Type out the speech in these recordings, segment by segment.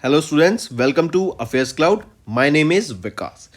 Hello students, welcome to AffairsCloud. My name is Vikas.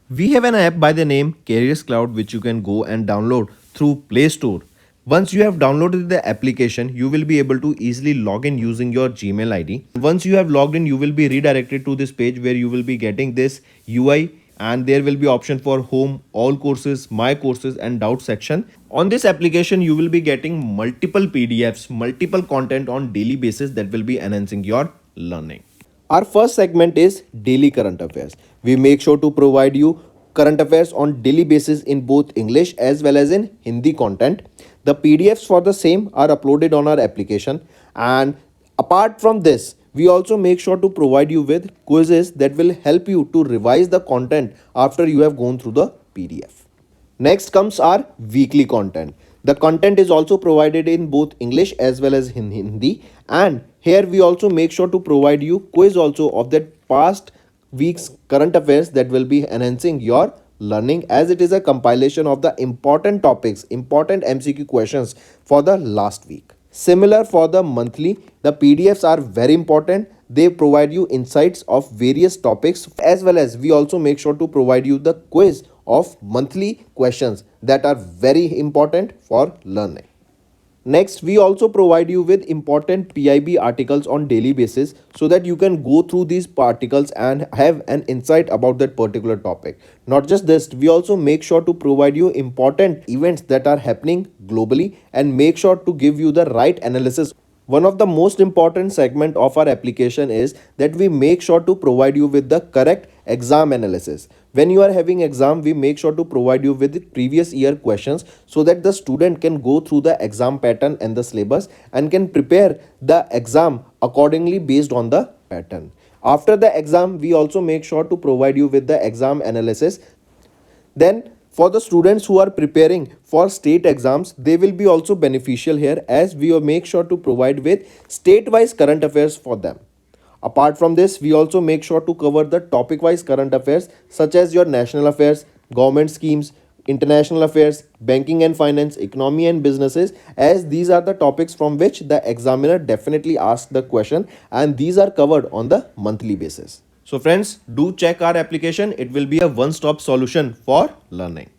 We have an app by the name CareersCloud which you can go and download through Play Store. Once you have downloaded the application, you will be able to easily log in using your Gmail ID. Once you have logged in, you will be redirected to this page where you will be getting this UI, and there will be option for home, all courses, my courses and doubt section. On this application, you will be getting multiple PDFs, multiple content on daily basis that will be enhancing your learning. Our first segment is daily current affairs. We make sure to provide you current affairs on daily basis in both English as well as in Hindi content. The PDFs for the same are uploaded on our application, and apart from this, we also make sure to provide you with quizzes that will help you to revise the content after you have gone through the PDF. Next comes our weekly content. The content is also provided in both English as well as in Hindi, and here we also make sure to provide you quiz also of that past week's current affairs that will be enhancing your learning, as it is a compilation of the important topics, important MCQ questions for the last week. Similar for the monthly, the PDFs are very important. They provide you insights of various topics, as well as we also make sure to provide you the quiz of monthly questions that are very important for learning. Next, we also provide you with important PIB articles on daily basis so that you can go through these articles and have an insight about that particular topic. Not just this, we also make sure to provide you important events that are happening globally and make sure to give you the right analysis. One of the most important segment of our application is that we make sure to provide you with the correct exam analysis. When you are having exam, we make sure to provide you with previous year questions so that the student can go through the exam pattern and the syllabus and can prepare the exam accordingly based on the pattern. After the exam, we also make sure to provide you with the exam analysis. Then for the students who are preparing for state exams, they will be also beneficial here, as we will make sure to provide with state-wise current affairs for them. Apart from this, we also make sure to cover the topic-wise current affairs such as your national affairs, government schemes, international affairs, banking and finance, economy and businesses, as these are the topics from which the examiner definitely asks the question, and these are covered on the monthly basis. So friends, do check our application. It will be a one-stop solution for learning.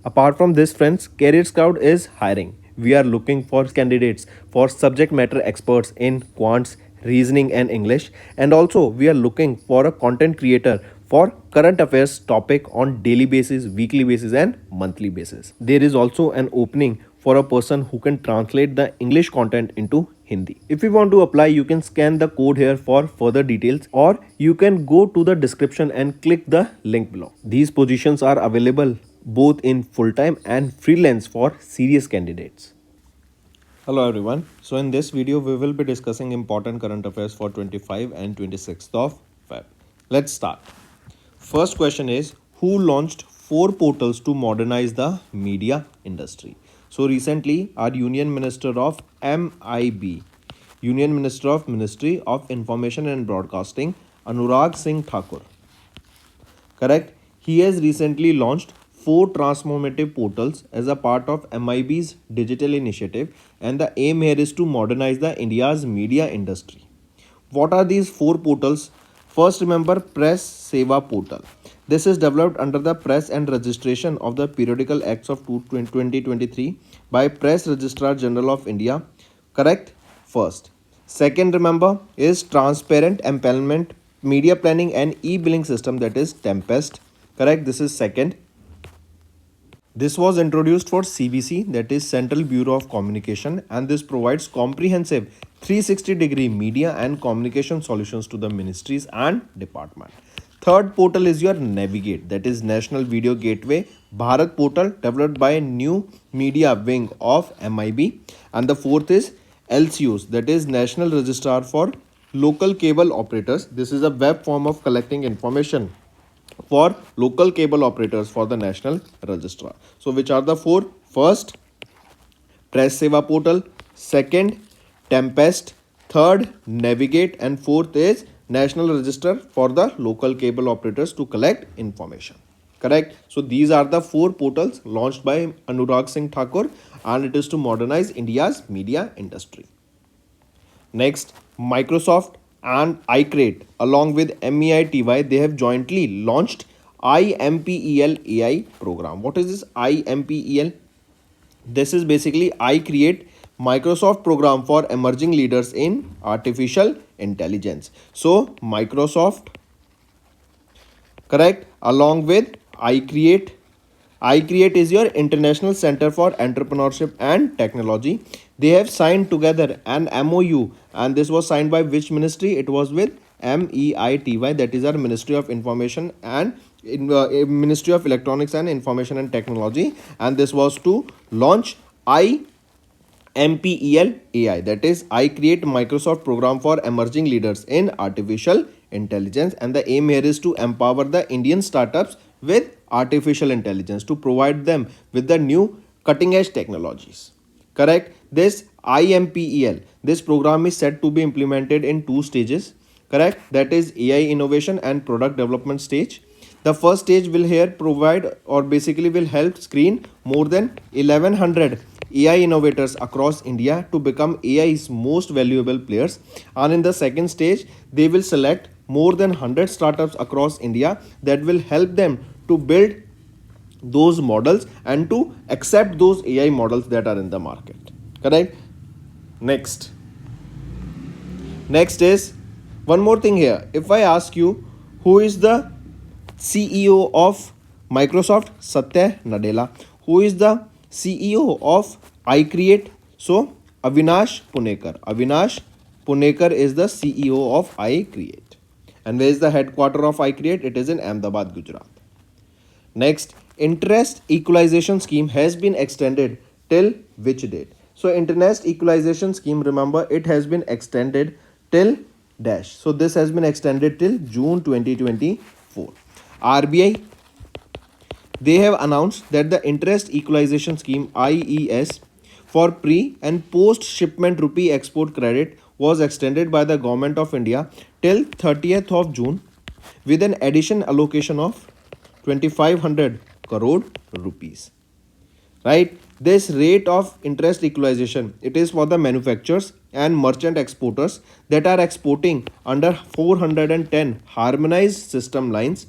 Apart from this, friends, CareersCloud is hiring. We are looking for candidates for subject matter experts in quants, reasoning and English, and also we are looking for a content creator for current affairs topic on daily basis, weekly basis and monthly basis. There is also an opening for a person who can translate the English content into Hindi. If you want to apply, you can scan the code here for further details, or you can go to the description and click the link below. These positions are available both in full-time and freelance for serious candidates. Hello everyone. So in this video, we will be discussing important current affairs for 25 and 26th of Feb. Let's start. First question is, who launched 4 portals to modernize the media industry? So recently, our Union Minister of MIB, Union Minister of Ministry of Information and Broadcasting, Anurag Singh Thakur, correct? He has recently launched 4 transformative portals as a part of MIB's digital initiative, and the aim here is to modernize the India's media industry. What are these 4 portals? First, remember Press Seva portal. This is developed under the Press and Registration of the Periodical Acts of 2023 by Press Registrar General of India. Correct? First. Second, remember, is Transparent Empanelment Media Planning and E-Billing System, that is Tempest. Correct? This is second. This was introduced for CBC, that is Central Bureau of Communication, and this provides comprehensive 360-degree media and communication solutions to the ministries and department. Third portal is your Navigate, that is National Video Gateway Bharat portal, developed by a new media wing of MIB. And the fourth is LCOs, that is National Registrar for Local Cable Operators. This is a web form of collecting information for local cable operators for the National Registrar. So which are the 4? First, Press Seva portal. Second, Tempest. Third, Navigate. And fourth is National Register for the local cable operators to collect information. Correct? So these are the 4 portals launched by Anurag Singh Thakur, and it is to modernize India's media industry. Next, Microsoft and iCreate along with MEITY, they have jointly launched IMPEL AI program. What is this IMPEL? This is basically I create Microsoft program for emerging leaders in artificial intelligence. So Microsoft, correct, along with I create is your international center for entrepreneurship and technology. They have signed together an MOU, and this was signed by which ministry? It was with MEITY, that is our Ministry of Information and Ministry of Electronics and Information and Technology, and this was to launch MPEL AI, that is I create Microsoft program for emerging leaders in artificial intelligence, and the aim here is to empower the Indian startups with artificial intelligence to provide them with the new cutting edge technologies. Correct? This IMPEL, this program is set to be implemented in two stages. Correct? That is AI innovation and product development stage. The first stage will here provide or basically will help screen more than 1100 AI innovators across India to become AI's most valuable players. And in the second stage, they will select more than 100 startups across India that will help them to build those models and to accept those AI models that are in the market. Correct? Next. Next is one more thing here. If I ask you who is the CEO of Microsoft, Satya Nadella. Who is the CEO of iCreate? So Avinash Punekar. Avinash Punekar is the CEO of iCreate. And where is the headquarter of iCreate? It is in Ahmedabad, Gujarat. Next, interest equalization scheme has been extended till which date? So interest equalization scheme, remember, it has been extended till dash. So this has been extended till June 2024. RBI, they have announced that the interest equalization scheme IES for pre and post shipment rupee export credit was extended by the government of India till 30th of June with an addition allocation of 2500 crore rupees. Right, this rate of interest equalization, it is for the manufacturers and merchant exporters that are exporting under 410 harmonized system lines,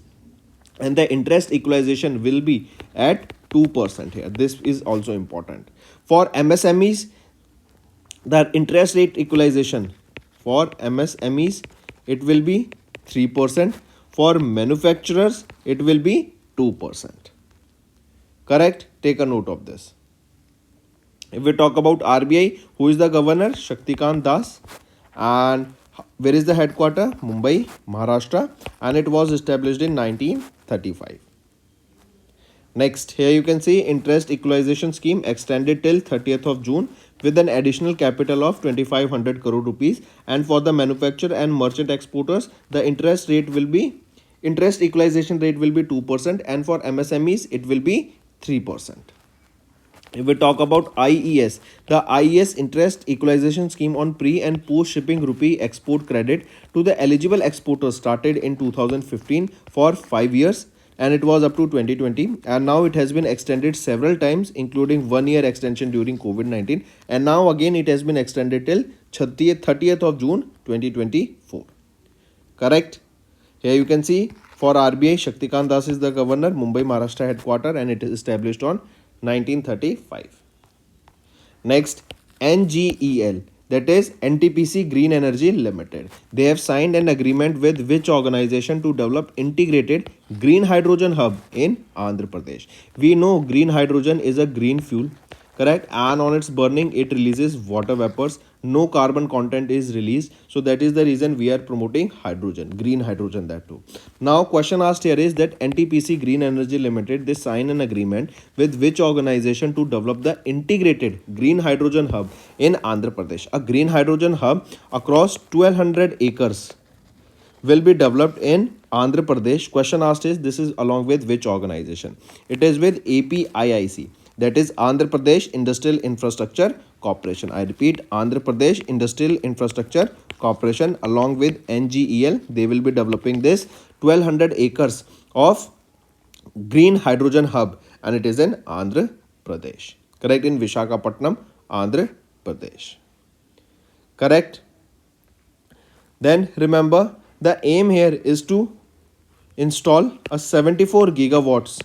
and the interest equalization will be at 2% here. This is also important. For MSMEs, the interest rate equalization for MSMEs, it will be 3%. For manufacturers, it will be 2%. Correct? Take a note of this. If we talk about RBI, who is the governor? Shaktikant Das. And where is the headquarter? Mumbai, Maharashtra. And it was established in 1935. Next, here you can see interest equalization scheme extended till 30th of June with an additional capital of 2500 crore rupees. And for the manufacturer and merchant exporters, the interest equalization rate will be 2%, and for MSMEs, it will be 3%. If we talk about IES, the IES interest equalization scheme on pre and post shipping rupee export credit to the eligible exporters started in 2015 for 5 years, and it was up to 2020, and now it has been extended several times including 1 year extension during COVID-19, and now again it has been extended till 30th of June 2024. Correct? Here you can see for RBI, Shaktikant Das is the governor, Mumbai, Maharashtra headquarter, and it is established on 1935. Next, NGEL, that is NTPC Green Energy Limited. They have signed an agreement with which organization to develop integrated green hydrogen hub in Andhra Pradesh. We know green hydrogen is a green fuel, correct, and on its burning it releases water vapors. No carbon content is released, so that is the reason we are promoting hydrogen, green hydrogen, that too. Now question asked here is that NTPC Green Energy Limited, they sign an agreement with which organization to develop the integrated green hydrogen hub in Andhra Pradesh. A green hydrogen hub across 1200 acres will be developed in Andhra Pradesh. Question asked is this is along with which organization? It is with APIIC, that is Andhra Pradesh Industrial Infrastructure Corporation. I repeat, Andhra Pradesh Industrial Infrastructure Corporation along with NGEL, they will be developing this 1200 acres of green hydrogen hub, and it is in Andhra Pradesh. Correct, in Visakhapatnam, Andhra Pradesh. Correct. Then remember, the aim here is to install a 74 gigawatts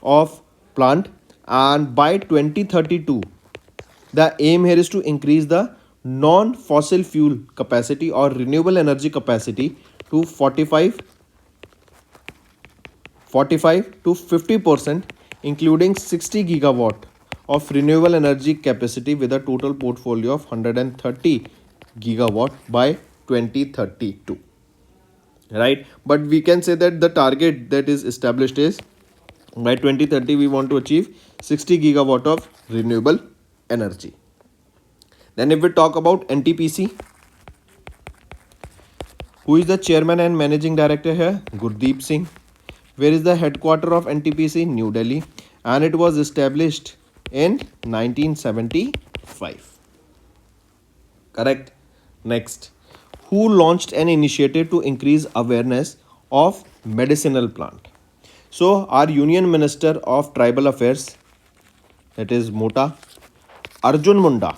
of plant, and by 2032 the aim here is to increase the non fossil fuel capacity or renewable energy capacity to 45 to 50%, including 60 gigawatt of renewable energy capacity with a total portfolio of 130 gigawatt by 2032. Right, but we can say that the target that is established is by 2030 we want to achieve 60 gigawatt of renewable energy. Then if we talk about NTPC, who is the chairman and managing director here? Gurdeep Singh. Where is the headquarter of NTPC? New Delhi, and it was established in 1975. Correct. Next, who launched an initiative to increase awareness of medicinal plant? So our Union Minister of Tribal Affairs, that is Mota, Arjun Munda,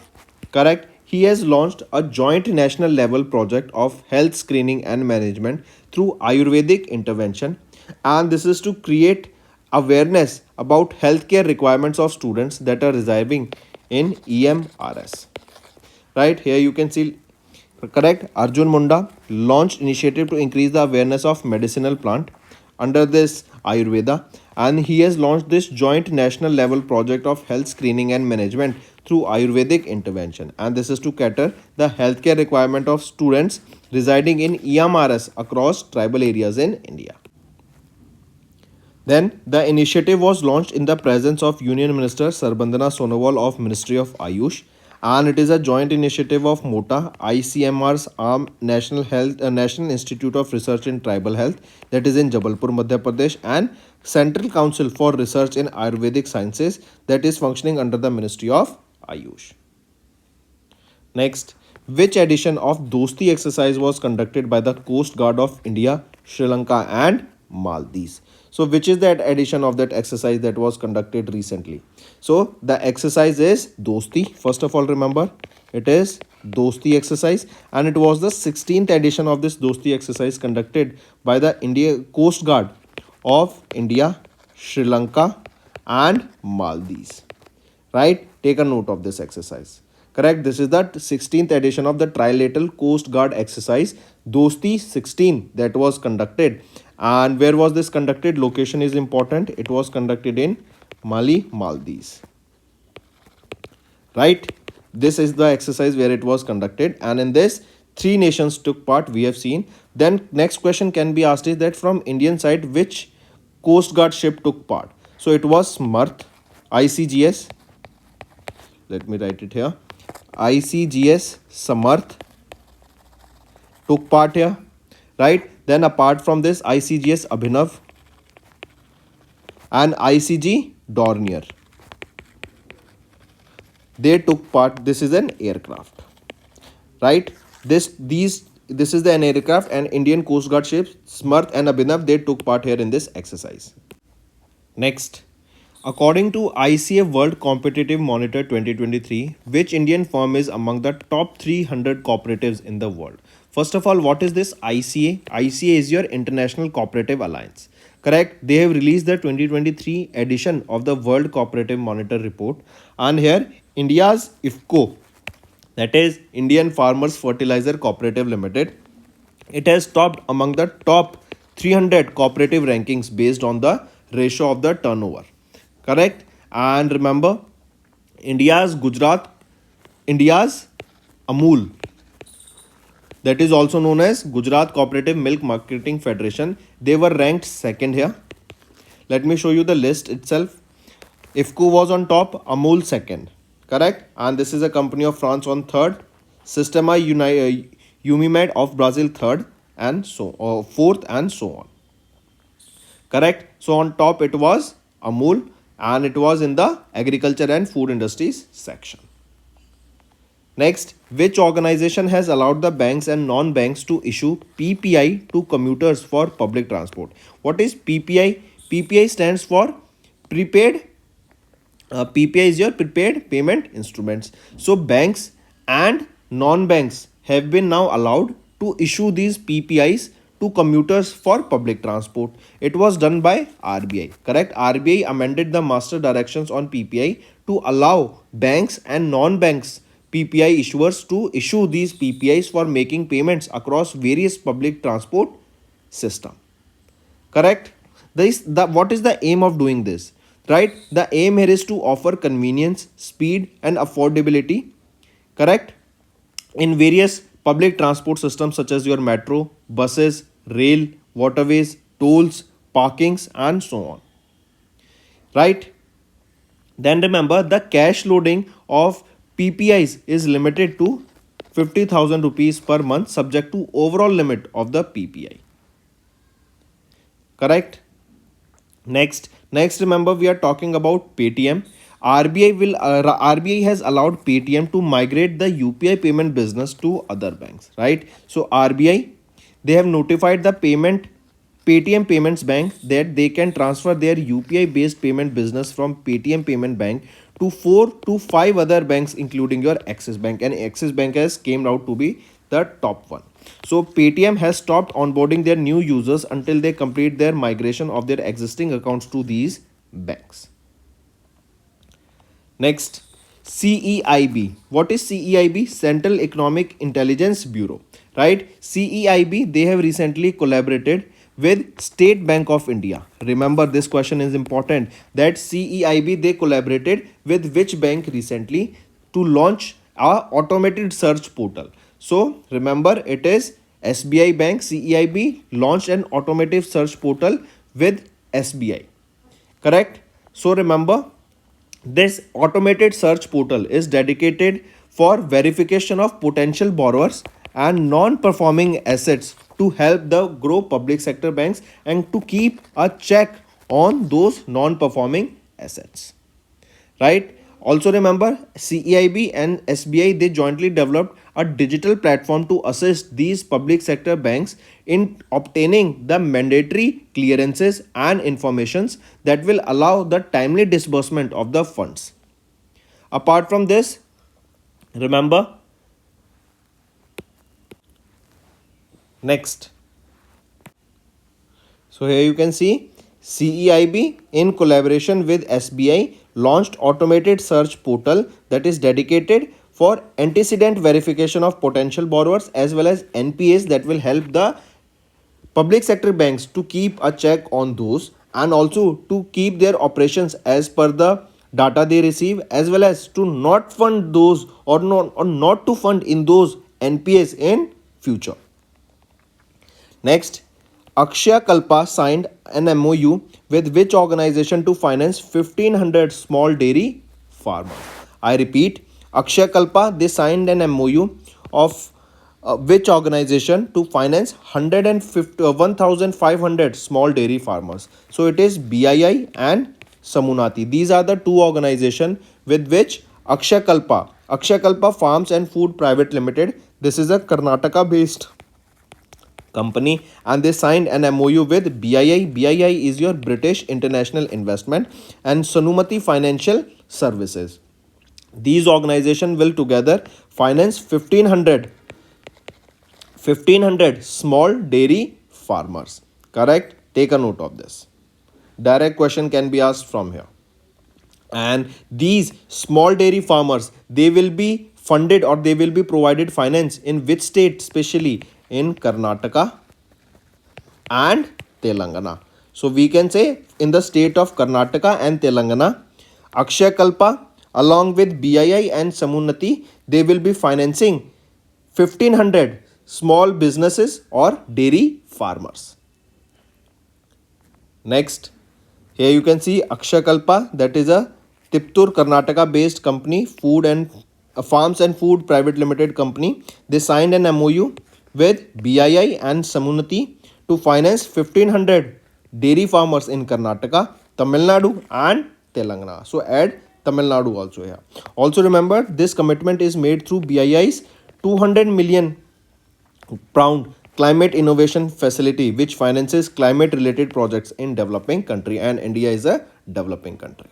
correct? He has launched a joint national level project of health screening and management through Ayurvedic intervention, and this is to create awareness about healthcare requirements of students that are residing in EMRS. Right here you can see, correct, Arjun Munda launched initiative to increase the awareness of medicinal plant under this Ayurveda, and he has launched this joint national level project of health screening and management through Ayurvedic intervention, and this is to cater the healthcare requirement of students residing in EMRS across tribal areas in India. Then the initiative was launched in the presence of Union Minister Sarbandana Sonowal of Ministry of Ayush, and it is a joint initiative of MOTA, ICMR's arm, National Institute of Research in Tribal Health, that is in Jabalpur, Madhya Pradesh, and Central Council for Research in Ayurvedic Sciences, that is functioning under the Ministry of Ayush. Next, which edition of Dosti exercise was conducted by the Coast Guard of India, Sri Lanka, and Maldives? So, which is that edition of that exercise that was conducted recently? So, the exercise is Dosti. First of all, remember it is Dosti exercise, and it was the 16th edition of this Dosti exercise conducted by the India Coast Guard of India, Sri Lanka, and Maldives. Right? Take a note of this exercise. Correct. This is the 16th edition of the Trilateral Coast Guard exercise Dosti 16 that was conducted. And where was this conducted? Location is important. It was conducted in Mali, Maldives. Right. This is the exercise where it was conducted, and in this 3 nations took part, we have seen. Then next question can be asked is that from Indian side which Coast Guard ship took part? So it was Samarth, ICGS. Let me write it here. ICGS Samarth took part here, right? Then apart from this, ICGS Abhinav and ICG Dornier, they took part. This is an aircraft, right? This is an aircraft, and Indian Coast Guard ships Samarth and Abhinav, they took part here in this exercise. Next, according to ICF World Competitive Monitor 2023, which Indian firm is among the top 300 cooperatives in the world? First of all, what is this ICA? ICA is your International Cooperative Alliance. Correct? They have released the 2023 edition of the World Cooperative Monitor report, and here India's IFCO, that is Indian Farmers Fertilizer Cooperative Limited, it has topped among the top 300 cooperative rankings based on the ratio of the turnover. Correct? And remember, India's Amul, that is also known as Gujarat Cooperative Milk Marketing Federation, they were ranked second here. Let me show you the list itself. IFCO was on top, Amul second. Correct? And this is a company of France on third, Sistema Unimed of Brazil third, and so fourth, and so on. Correct? So on top it was Amul, and it was in the agriculture and food industries section. Next, which organization has allowed the banks and non-banks to issue PPI to commuters for public transport? What is PPI? PPI stands for prepaid. PPI is your prepaid payment instruments. So banks and non-banks have been now allowed to issue these PPIs to commuters for public transport. It was done by RBI. Correct? RBI amended the master directions on PPI to allow banks and non-banks PPI issuers to issue these PPIs for making payments across various public transport system. Correct? What is the aim of doing this? Right? The aim here is to offer convenience, speed and affordability. Correct? In various public transport systems such as your metro, buses, rail, waterways, tolls, parkings and so on. Right? Then remember, the cash loading of PPIs is limited to 50,000 rupees per month, subject to overall limit of the PPI. Correct? Next, remember we are talking about Paytm. RBI has allowed Paytm to migrate the UPI payment business to other banks, right? So RBI, they have notified the Paytm Payments Bank that they can transfer their UPI based payment business from Paytm Payment Bank to 4 to 5 other banks, including your Axis Bank, and Axis Bank has came out to be the top one. So Paytm has stopped onboarding their new users until they complete their migration of their existing accounts to these banks. Next, CEIB. What is CEIB? Central Economic Intelligence Bureau, right? CEIB, they have recently collaborated with State Bank of India. Remember, this question is important, that CEIB, they collaborated with which bank recently to launch a automated search portal. So remember, it is SBI Bank. CEIB launched an automated search portal with SBI. Correct? So remember, this automated search portal is dedicated for verification of potential borrowers and non-performing assets to help the grow public sector banks and to keep a check on those non-performing assets. Right? Also remember, CEIB and SBI, they jointly developed a digital platform to assist these public sector banks in obtaining the mandatory clearances and informations that will allow the timely disbursement of the funds. Apart from this, remember, next. So here you can see CEIB in collaboration with SBI launched automated search portal that is dedicated for antecedent verification of potential borrowers as well as NPAs that will help the public sector banks to keep a check on those and also to keep their operations as per the data they receive, as well as to not fund those or not to fund in those NPAs in future. Next, Akshaya Kalpa signed an MOU with which organization to finance 1500 small dairy farmers? I repeat, Akshaya Kalpa, they signed an MOU of which organization to finance 1500 small dairy farmers? So it is BII and Samunati. These are the two organizations with which Akshaya Kalpa Farms and Food Private Limited, this is a Karnataka based company, and they signed an MOU with BII. BII is your British International Investment, and Sanumati Financial Services. These organizations will together finance 1500 small dairy farmers. Correct? Take a note of this. Direct question can be asked from here. And these small dairy farmers, they will be funded or they will be provided finance in which state? Especially in Karnataka and Telangana. So we can say in the state of Karnataka and Telangana, Akshaya Kalpa along with BII and Samunati, they will be financing 1500 small businesses or dairy farmers. Next, here you can see Akshaya Kalpa, that is a Tiptur Karnataka based company, food and farms and food private limited company. They signed an MOU with BII and Samunati to finance 1500 dairy farmers in Karnataka, Tamil Nadu and Telangana. So add Tamil Nadu also here. Also remember, this commitment is made through BII's 200 million pound climate innovation facility, which finances climate related projects in developing country, and India is a developing country.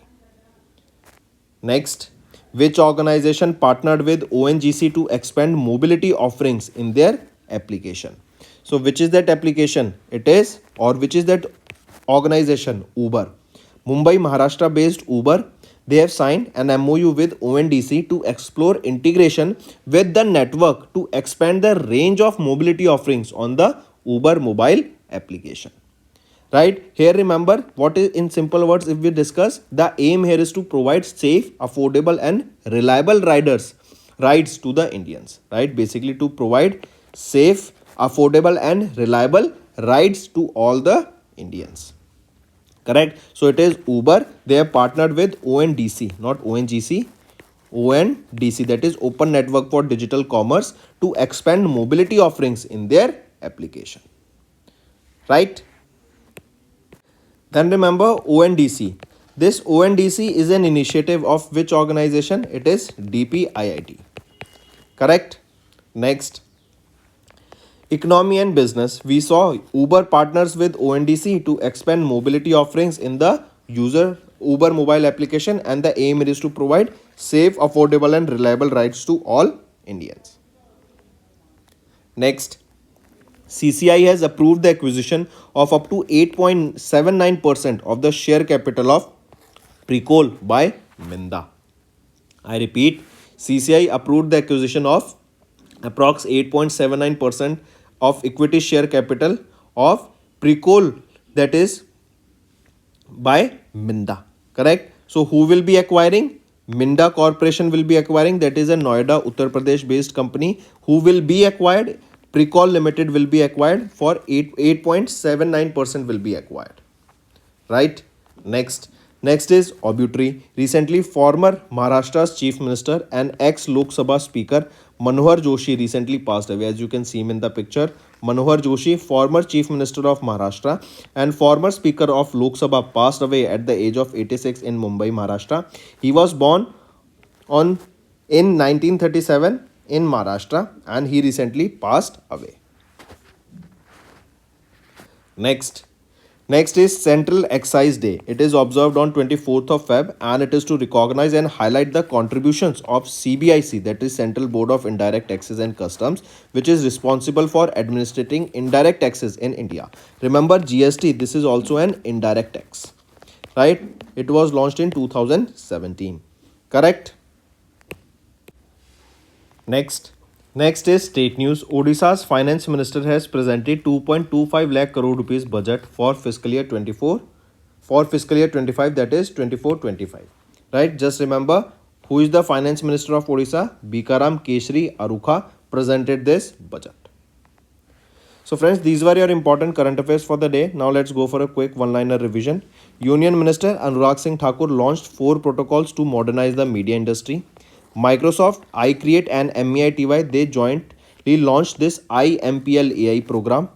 Next, which organization partnered with ONGC to expand mobility offerings in their application. So which is that application? It is, or which is that organization? Uber. Mumbai, Maharashtra based Uber, they have signed an MOU with ONDC to explore integration with the network to expand the range of mobility offerings on the Uber mobile application. Right here, remember what is, in simple words, if we discuss, the aim here is to provide safe, affordable and reliable rides to the Indians. Right, basically to provide safe, affordable and reliable rides to all the Indians. Correct. So it is Uber. They have partnered with ONDC, not ONGC, ONDC, that is Open Network for Digital Commerce, to expand mobility offerings in their application. Right. Then remember ONDC. This ONDC is an initiative of which organization? It is DPIIT. Correct. Next, economy and business. We saw Uber partners with ONDC to expand mobility offerings in the user Uber mobile application, and the aim is to provide safe, affordable and reliable rides to all Indians. Next, CCI has approved the acquisition of up to 8.79% of the share capital of Precol by Minda. I repeat, CCI approved the acquisition of approx 8.79% of equity share capital of Precol, that is by Minda. Correct. So who will be acquiring? Minda Corporation will be acquiring, that is a Noida, Uttar Pradesh based company who will be acquired. Precol Limited will be acquired for 8.79% will be acquired. Right. Next is obituary. Recently, former Maharashtra's Chief Minister and ex-Lok Sabha Speaker Manohar Joshi recently passed away. As you can see him in the picture, Manohar Joshi, former Chief Minister of Maharashtra and former Speaker of Lok Sabha, passed away at the age of 86 in Mumbai, Maharashtra. He was born in 1937 in Maharashtra and he recently passed away. Next is Central Excise Day. It is observed on 24th of Feb and it is to recognize and highlight the contributions of CBIC, that is Central Board of Indirect Taxes and Customs, which is responsible for administrating indirect taxes in India. Remember GST, this is also an indirect tax. Right? It was launched in 2017. Correct? Next is state news. Odisha's finance minister has presented 2.25 lakh crore rupees budget for fiscal year 24, for fiscal year 25, that is 24-25. Right? Just remember who is the finance minister of Odisha? Bikaram Keshri Arukha presented this budget. So friends, these were your important current affairs for the day. Now let's go for a quick one-liner revision. Union Minister Anurag Singh Thakur launched 4 protocols to modernize the media industry. Microsoft, iCreate and MEITY, they jointly launched this IMPL AI program.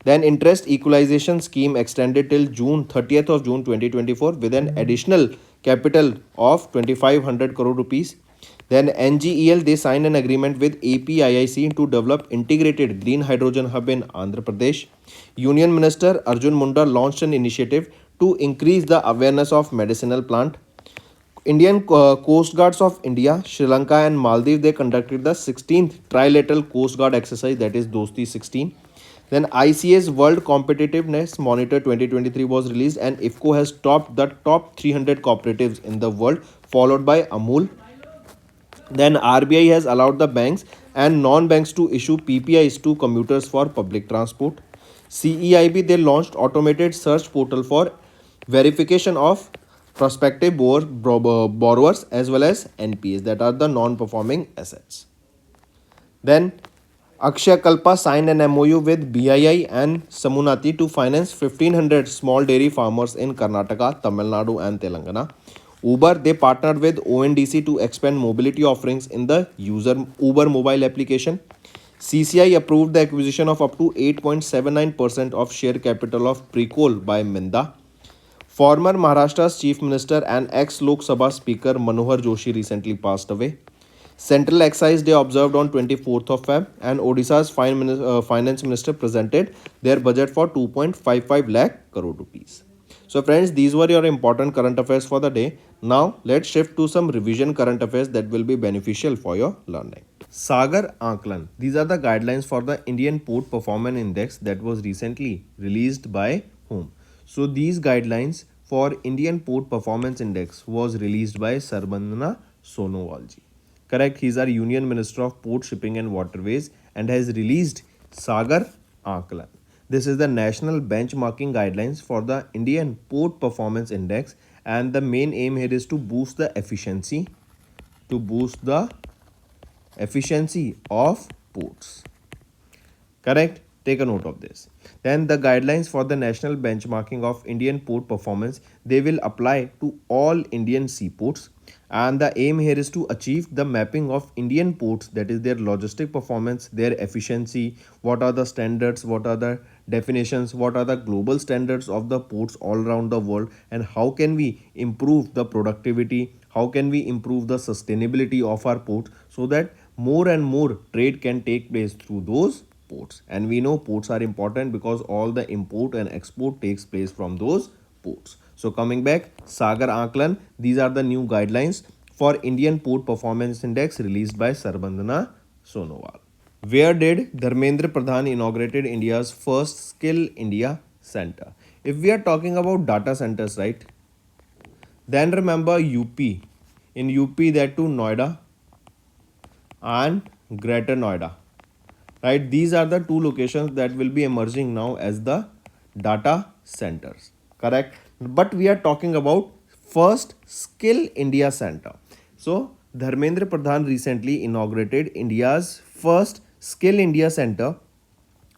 Then interest equalization scheme extended till June 30th of June 2024 with an additional capital of 2500 crore rupees. Then NGEL, they signed an agreement with APIIC to develop integrated green hydrogen hub in Andhra Pradesh. Union Minister Arjun Munda launched an initiative to increase the awareness of medicinal plant. Indian Coast Guards of India, Sri Lanka and Maldives, they conducted the 16th Trilateral Coast Guard exercise, that is Dosti 16. Then ICA's World Competitiveness Monitor 2023 was released and IFCO has topped the top 300 cooperatives in the world, followed by Amul. Then RBI has allowed the banks and non-banks to issue PPIs to commuters for public transport. CEIB, they launched automated search portal for verification of prospective borrowers as well as NPAs, that are the non-performing assets. Then Akshay Kalpa signed an MOU with BII and Samunati to finance 1500 small dairy farmers in Karnataka, Tamil Nadu and Telangana. Uber, they partnered with ONDC to expand mobility offerings in the Uber mobile application. CCI approved the acquisition of up to 8.79% of share capital of Precol by Minda. Former Maharashtra's Chief Minister and ex-Lok Sabha Speaker Manohar Joshi recently passed away. Central Excise Day observed on 24th of Feb and Odisha's Finance Minister presented their budget for 2.55 lakh crore rupees. So friends, these were your important current affairs for the day. Now let's shift to some revision current affairs that will be beneficial for your learning. Sagar Anklan. These are the guidelines for the Indian Port Performance Index that was recently released by whom? So these guidelines for Indian Port Performance Index was released by Sarabandana Sonowal ji. Correct. He is our Union Minister of Port Shipping and Waterways and has released Sagar Anklan. This is the national benchmarking guidelines for the Indian Port Performance Index, and the main aim here is to boost the efficiency of ports. Correct? Take a note of this. Then the guidelines for the national benchmarking of Indian port performance, they will apply to all Indian seaports, and the aim here is to achieve the mapping of Indian ports, that is their logistic performance, their efficiency, what are the standards, what are the definitions, what are the global standards of the ports all around the world, and how can we improve the productivity, how can we improve the sustainability of our ports so that more and more trade can take place through those ports. And we know ports are important because all the import and export takes place from those ports. So coming back, Sagar Anklan, these are the new guidelines for Indian Port Performance Index released by Sarabandana Sonowal. Where did Dharmendra Pradhan inaugurated India's first Skill India Center? If we are talking about data centers, right, then remember UP. In UP, that too Noida and Greater Noida. Right, these are the two locations that will be emerging now as the data centers. Correct. But we are talking about first Skill India Center. So Dharmendra Pradhan recently inaugurated India's first Skill India Center.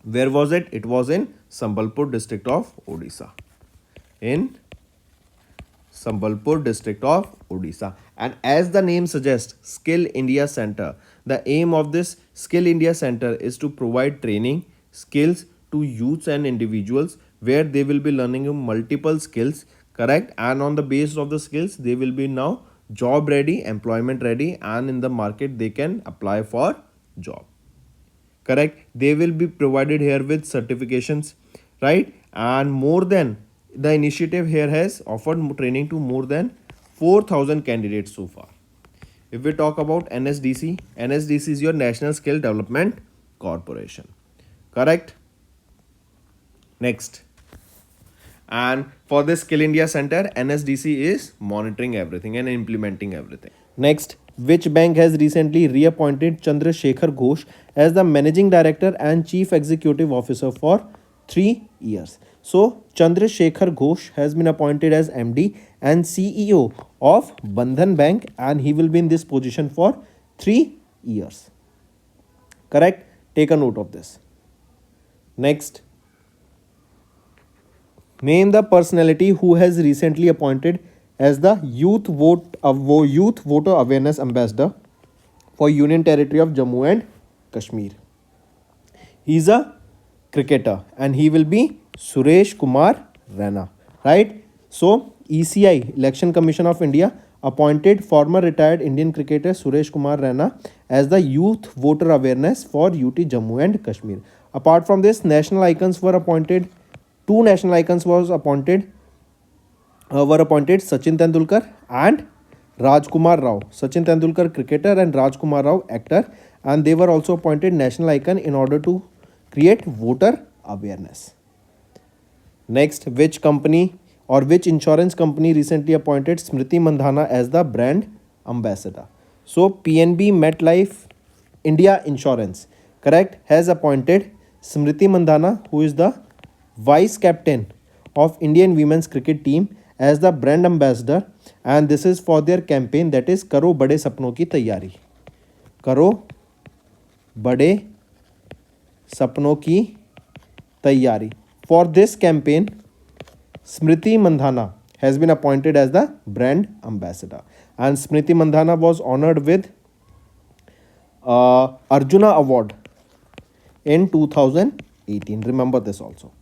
Where was it? It was in Sambalpur district of Odisha. In Sambalpur district of Odisha. And as the name suggests, Skill India Center, the aim of this Skill India Center is to provide training skills to youths and individuals where they will be learning multiple skills, correct? And on the basis of the skills, they will be now job ready, employment ready, and in the market they can apply for job. Correct? They will be provided here with certifications, right? And more than, the initiative here has offered training to more than 4,000 candidates so far. If we talk about NSDC, NSDC is your National Skill Development Corporation. Correct? Next. And for this Skill India Center, NSDC is monitoring everything and implementing everything. Next, which bank has recently reappointed Chandrasekhar Ghosh as the Managing Director and Chief Executive Officer for 3 years? So, Chandrasekhar Ghosh has been appointed as MD and CEO of Bandhan Bank, and he will be in this position for 3 years. Correct? Take a note of this. Next. Name the personality who has recently appointed as the Youth Voter Awareness Ambassador for Union Territory of Jammu and Kashmir. He is a cricketer and he will be Suresh Kumar Raina, right? So ECI, Election Commission of India, appointed former retired Indian cricketer Suresh Kumar Raina as the Youth Voter Awareness for UT Jammu and Kashmir. Apart from this, national icons were appointed. Two national icons were appointed Sachin Tendulkar and Rajkumar Rao. Sachin Tendulkar, cricketer, and Rajkumar Rao, actor, and they were also appointed national icon in order to create voter awareness. Next, which company or which insurance company recently appointed Smriti Mandhana as the brand ambassador? So PNB MetLife India Insurance, correct, has appointed Smriti Mandhana, who is the vice captain of Indian women's cricket team, as the brand ambassador, and this is for their campaign, that is Karo Bade Sapno Ki Taiyari. Karo Bade Sapno Ki Taiyari. For this campaign, Smriti Mandhana has been appointed as the brand ambassador, and Smriti Mandhana was honored with Arjuna Award in 2018. Remember this also.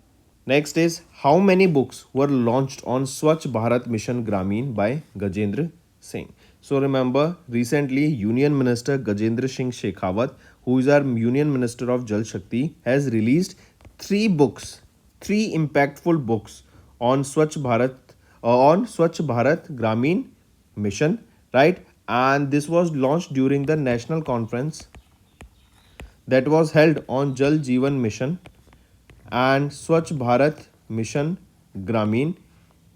Next is, how many books were launched on Swachh Bharat Mission Gramin by Gajendra Singh? So remember, recently Union Minister Gajendra Singh Shekhawat, who is our Union Minister of Jal Shakti, has released 3 books, 3 impactful books on Swachh Bharat Gramin Mission, right? And this was launched during the national conference that was held on Jal Jeevan Mission and Swachh Bharat Mission Gramin,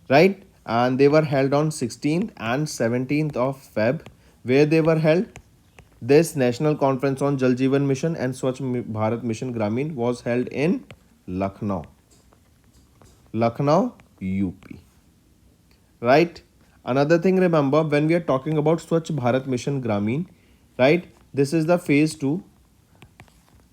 right? And they were held on 16th and 17th of Feb, where they were held. This national conference on Jal Jeevan Mission and Swachh Bharat Mission Gramin was held in Lucknow, UP, right? Another thing, remember, when we are talking about Swachh Bharat Mission Gramin, right? This is the phase 2,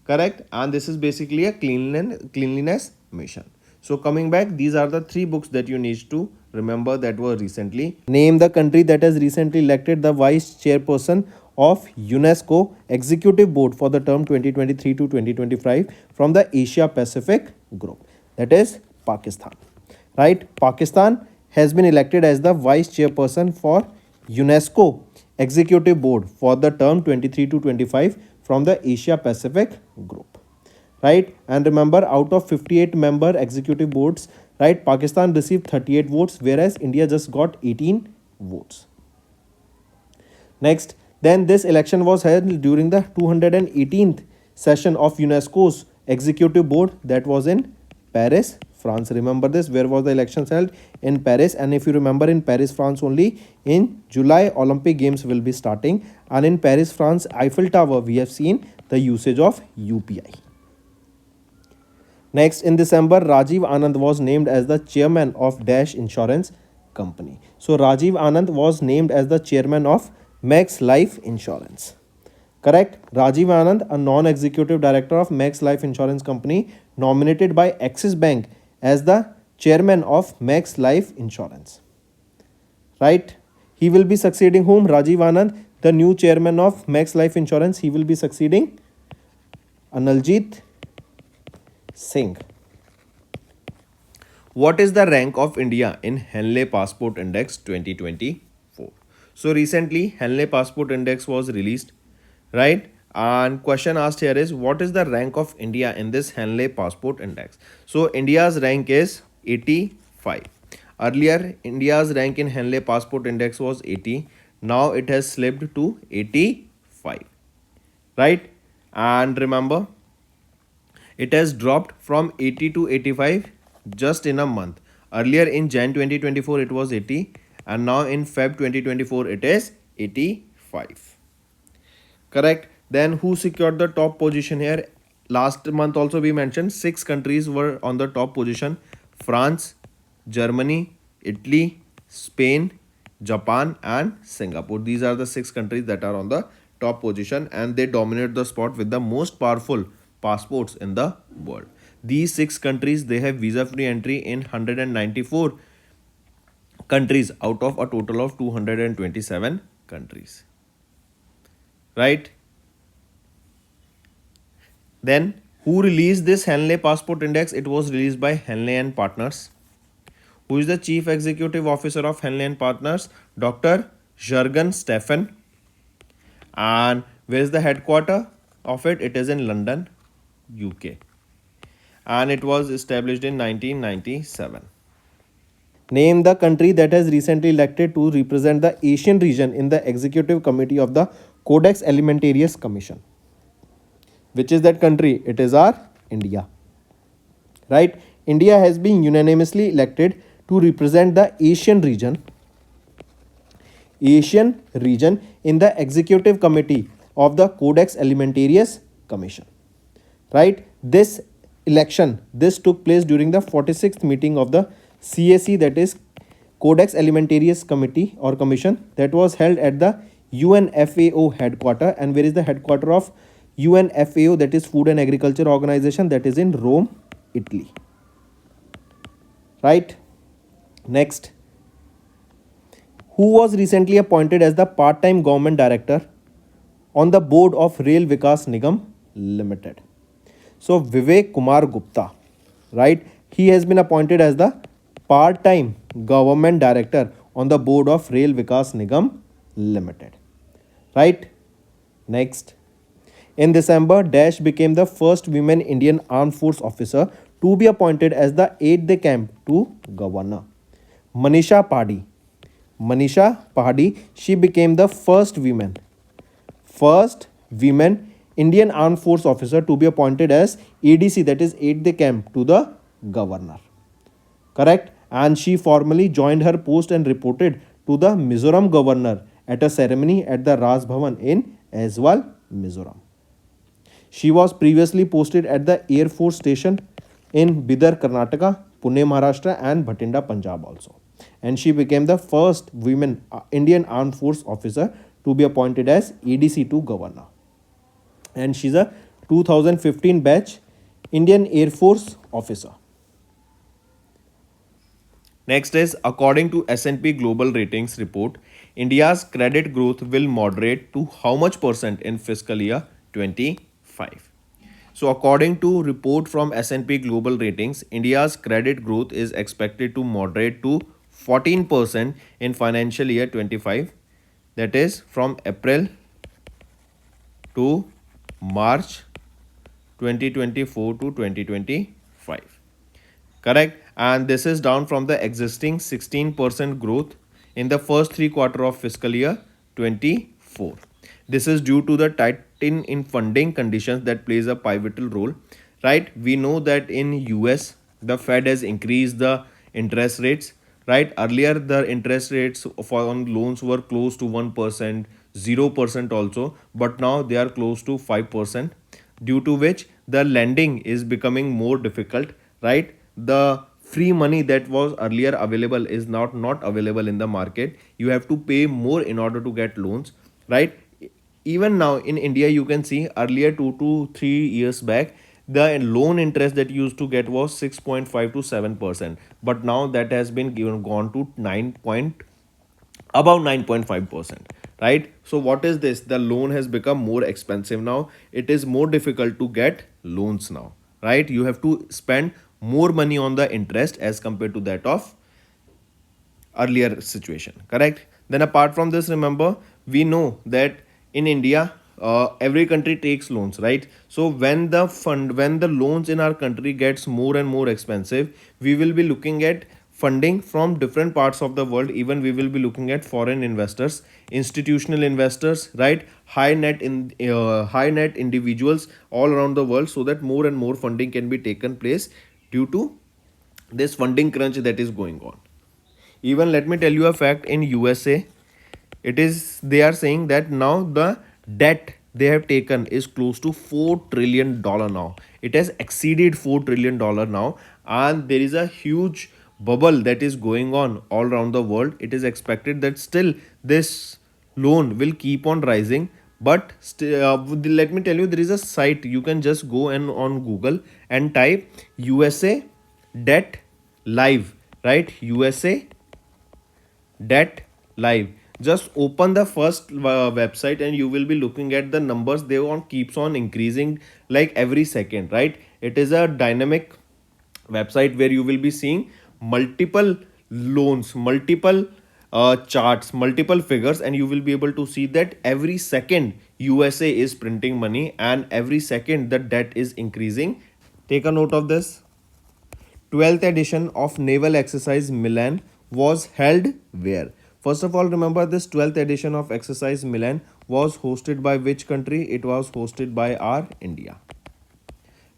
correct, and this is basically a cleanliness mission. So coming back, these are the 3 books that you need to remember that were recently. Name the country that has recently elected the vice chairperson of UNESCO Executive Board for the term 2023 to 2025 from the Asia Pacific group. That is Pakistan, right? Pakistan has been elected as the vice chairperson for UNESCO Executive Board for the term 23 to 25 from the Asia Pacific group, right? And remember, out of 58 member executive boards, right, Pakistan received 38 votes, whereas India just got 18 votes. Next, then this election was held during the 218th session of UNESCO's executive board, that was in Paris, France. Remember this, where was the elections held? In Paris. And if you remember, in Paris, France only, in July Olympic Games will be starting, and in Paris, France, Eiffel Tower, we have seen the usage of UPI. Next, in December, Rajiv Anand was named as the chairman of Dash Insurance Company. So Rajiv Anand was named as the chairman of Max Life Insurance. Correct? Rajiv Anand, a non-executive director of Max Life Insurance Company, nominated by Axis Bank as the chairman of Max Life Insurance. Right? He will be succeeding whom? Rajiv Anand, the new chairman of Max Life Insurance. He will be succeeding Analjit Singh. What is the rank of India in Henley Passport Index 2024? So recently Henley Passport Index was released, right? And question asked here is, what is the rank of India in this Henley Passport Index? So India's rank is 85. Earlier India's rank in Henley Passport Index was 80. Now it has slipped to 85, right? And remember, it has dropped from 80 to 85 just in a month. Earlier in Jan 2024 it was 80, and now in Feb 2024 it is 85. Correct? Then who secured the top position here? Last month also we mentioned 6 countries were on the top position: France, Germany, Italy, Spain, Japan and Singapore. These are the 6 countries that are on the top position, and they dominate the spot with the most powerful passports in the world. These 6 countries, they have visa-free entry in 194 countries out of a total of 227 countries. Right? Then who released this Henley Passport Index? It was released by Henley and Partners. Who is the Chief Executive Officer of Henley and Partners? Dr. Jürgen Steffen. And where is the headquarter of it? It is in London, UK. And it was established in 1997. Name the country that has recently elected to represent the Asian region in the Executive Committee of the Codex Alimentarius Commission. Which is that country? It is our India. Right? India has been unanimously elected to represent the Asian region in the Executive Committee of the Codex Alimentarius Commission. Right? This election, this took place during the 46th meeting of the CAC, that is Codex Alimentarius Committee or Commission, that was held at the UNFAO headquarter. And where is the headquarter of UNFAO? That is Food and Agriculture Organization, that is in Rome, Italy. Right? Next, who was recently appointed as the part-time government director on the board of Rail Vikas Nigam Limited? So Vivek Kumar Gupta, right? He has been appointed as the part-time government director on the board of Rail Vikas Nigam Limited, right? Next, in December, Dash became the first women Indian Armed Force officer to be appointed as the aide-de-camp to governor. Manisha Pahadi, she became the first woman Indian Armed Force officer to be appointed as ADC, that is aide de camp to the governor. Correct? And she formally joined her post and reported to the Mizoram governor at a ceremony at the Raj Bhavan in Aizwal, Mizoram. She was previously posted at the Air Force Station in Bidar, Karnataka, Pune, Maharashtra, and Bhatinda, Punjab also. And she became the first women Indian Armed Force officer to be appointed as ADC to governor. And she's a 2015 batch Indian Air Force officer. Next is, according to S&P Global Ratings report, India's credit growth will moderate to how much percent in fiscal year 25? So according to report from S&P Global Ratings, India's credit growth is expected to moderate to 14% in financial year 25. That is from April to March 2024 to 2025. Correct? And this is down from the existing 16% growth in the first three quarters of fiscal year 24. This is due to the tighten in funding conditions that plays a pivotal role. Right? We know that in US, the Fed has increased the interest rates. Right? Earlier, the interest rates for on loans were close to 1%, 0% also, but now they are close to 5%, due to which the lending is becoming more difficult, right? The free money that was earlier available is not available in the market. You have to pay more in order to get loans, right? Even now in India, you can see earlier 2 to 3 years back, the loan interest that you used to get was 6.5 to 7%, but now that has been given gone to 9 point about 9.5%, right? So what is this? The loan has become more expensive now. It is more difficult to get loans now, right? You have to spend more money on the interest as compared to that of earlier situation. Correct? Then apart from this, remember, we know that in India, every country takes loans, right? So when the loans in our country gets more and more expensive, we will be looking at funding from different parts of the world. Even we will be looking at foreign investors, institutional investors, right? High net individuals all around the world, so that more and more funding can be taken place due to this funding crunch that is going on. Even let me tell you a fact, in USA, it is they are saying that now the debt they have taken is close to $4 trillion now. It has exceeded $4 trillion now, and there is a huge bubble that is going on all around the world. It is expected that still this loan will keep on rising, but let me tell you, there is a site you can just go and on Google and type USA debt live, right? USA debt live. Just open the first website and you will be looking at the numbers. They on keeps on increasing like every second, right? It is a dynamic website where you will be seeing multiple loans, multiple charts, multiple figures, and you will be able to see that every second USA is printing money and every second the debt is increasing. Take a note of this. 12th edition of Naval Exercise Milan was held where? First of all, remember, this 12th edition of Exercise Milan was hosted by which country? It was hosted by our India.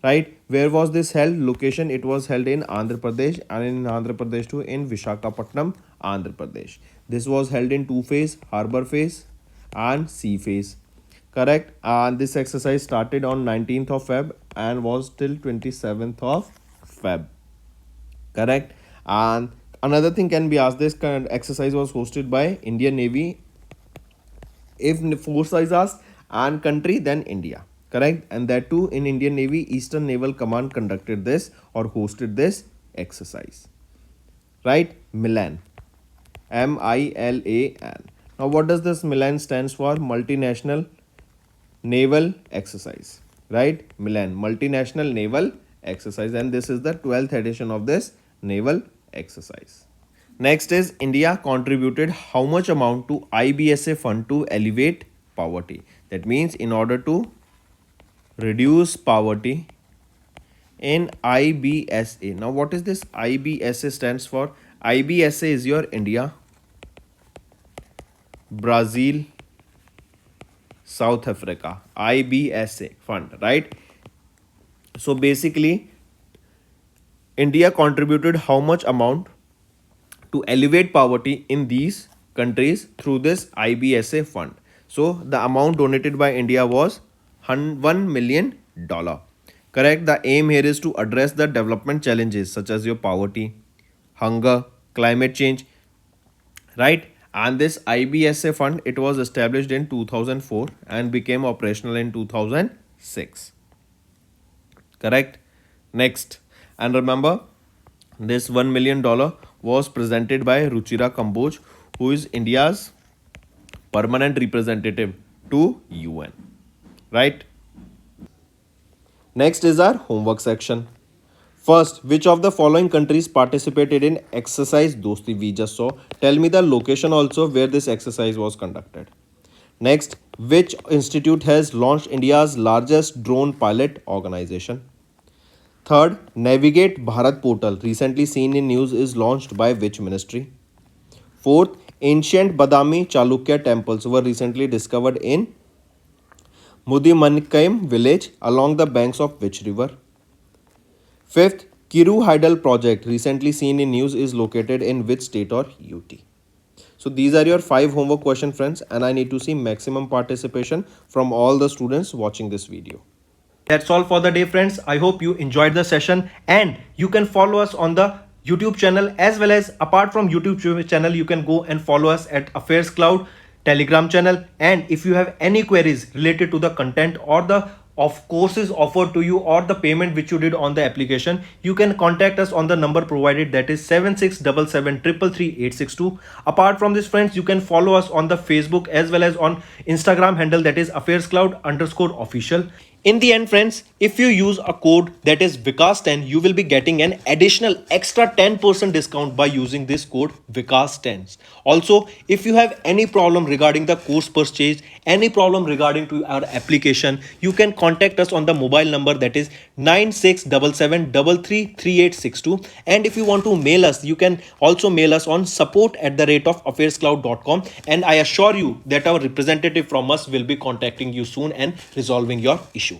Right? Where was this held? Location, it was held in Andhra Pradesh, and in Andhra Pradesh too, in Vishakhapatnam, Andhra Pradesh. This was held in two phase, harbor phase and sea phase. Correct? And this exercise started on 19th of Feb and was till 27th of Feb. Correct? And another thing can be asked, this kind of exercise was hosted by Indian Navy. If force is asked and country, then India. Correct? And that too in Indian Navy, Eastern Naval Command conducted this or hosted this exercise. Right? Milan. MILAN. Now what does this Milan stands for? Multinational Naval Exercise. Right? Milan. Multinational Naval Exercise. And this is the 12th edition of this naval exercise. Next is, India contributed how much amount to IBSA fund to elevate poverty? That means in order to reduce poverty in IBSA. Now what is this IBSA stands for? IBSA is your India, Brazil, South Africa, IBSA fund, right? So basically, India contributed how much amount to elevate poverty in these countries through this IBSA fund. So the amount donated by India was $1 million. Correct. The aim here is to address the development challenges such as your poverty, hunger, climate change, right? And this IBSA fund, it was established in 2004 and became operational in 2006. Correct. Next, and remember, this $1 million was presented by Ruchira Kamboj, who is India's permanent representative to UN, right? Next is our homework section. First, which of the following countries participated in exercise Dosti we just saw? Tell me the location also where this exercise was conducted. Next, which institute has launched India's largest drone pilot organization? Third, Navigate Bharat portal recently seen in news is launched by which ministry? Fourth, ancient Badami Chalukya temples were recently discovered in Mudimankaim village along the banks of which river? Fifth, Kiru Hydel project recently seen in news is located in which state or UT? So these are your 5 homework question friends, and I need to see maximum participation from all the students watching this video. That's all for the day friends. I hope you enjoyed the session, and you can follow us on the YouTube channel, as well as apart from YouTube channel you can go and follow us at AffairsCloud Telegram channel. And if you have any queries related to the content or the of courses offered to you or the payment which you did on the application, you can contact us on the number provided, that is 7677333862. Apart from this friends, you can follow us on the Facebook as well as on Instagram handle, that is AffairsCloud_official. In the end friends, if you use a code that is Vikas10, you will be getting an additional extra 10% discount by using this code Vikas10. Also, if you have any problem regarding the course purchase, any problem regarding to our application, you can contact us on the mobile number, that is 9677333862. And if you want to mail us, you can also mail us on support@affairscloud.com, and I assure you that our representative from us will be contacting you soon and resolving your issue.